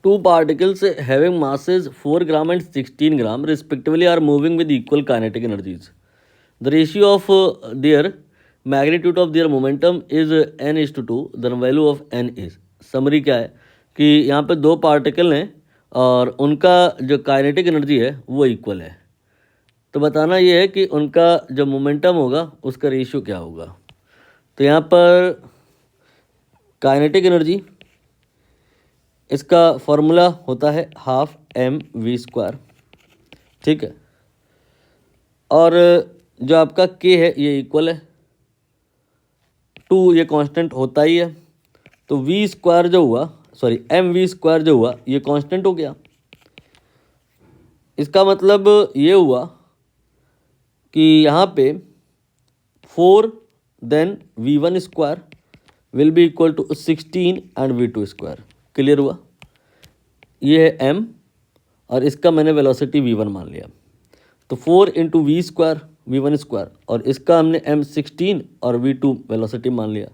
Two particles having masses 4 gram and 16 gram respectively are moving with equal kinetic energies. The ratio of their magnitude of their momentum is n:2. The value of n is. Summary क्या है कि यहाँ पे दो particle हैं और उनका जो काइनेटिक एनर्जी है वो इक्वल है। तो बताना ये है कि उनका जो मोमेंटम होगा उसका रेशियो क्या होगा। तो यहाँ पर काइनेटिक एनर्जी, इसका फॉर्मूला होता है ½mv², ठीक है। और जो आपका k है ये इक्वल है 2, ये कांस्टेंट होता ही है। तो v² जो हुआ, सॉरी mv² जो हुआ ये कांस्टेंट हो गया। इसका मतलब ये हुआ कि यहाँ पे 4 then v1² will be equal to 16 and v2²। Clear हुआ। ये है m और इसका मैंने वेलोसिटी v1 मान लिया। तो 4 इंटू v² v1² और इसका हमने m16 और v2 वेलोसिटी मान लिया।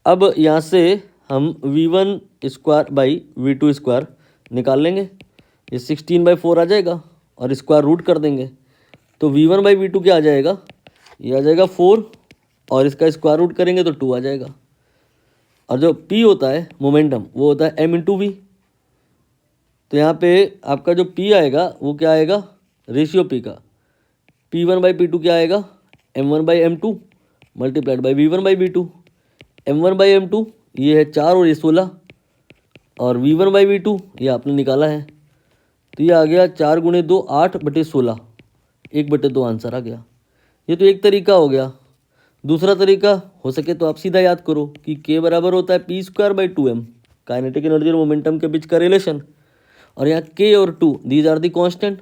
अब यहाँ से हम v1² बाई v2² निकाल लेंगे। ये 16/4 आ जाएगा और स्क्वायर रूट कर देंगे। तो v1/v2 क्या आ जाएगा, ये आ जाएगा 4 और इसका स्क्वायर रूट करेंगे तो 2 आ जाएगा। और जो p होता है मोमेंटम वो होता है m इंटू वी। तो यहाँ पे आपका जो p आएगा वो क्या आएगा, रेशियो p का p1/p2 क्या आएगा, m1/m2 multiplied by v1/v2। m1/m2 ये है 4 और ये 16 और v1/v2 ये आपने निकाला है। तो ये आ गया 4 × 2 8/16, 1/2 आंसर आ गया। ये तो एक तरीका हो गया। दूसरा तरीका हो सके तो आप सीधा याद करो कि k बराबर होता है p²/2m, काइनेटिक एनर्जी और मोमेंटम के बीच का रिलेशन। और यहाँ k और 2 these are the constant.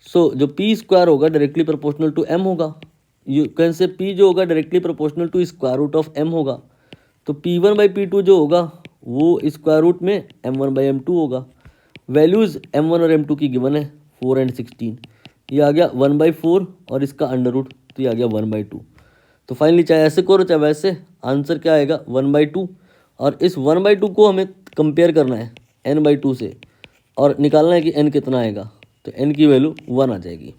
So जो p² होगा डायरेक्टली प्रोपोर्शनल टू m होगा। यू कैन से p जो होगा directly proportional to square root of m होगा। तो p1/p2 जो होगा वो स्क्वायर रूट में m1/m2 होगा। वैल्यूज़ m1 और m2 की गिवन है 4 एंड 16। ये आ गया 1/4 और इसका अंडर रूट, तो ये आ गया 1/2। तो फाइनली चाहे ऐसे करो चाहे वैसे, आंसर क्या आएगा 1/2। और इस 1/2 को हमें कंपेयर करना है n/2 से और निकालना है कि n कितना आएगा। तो n की वैल्यू 1 आ जाएगी।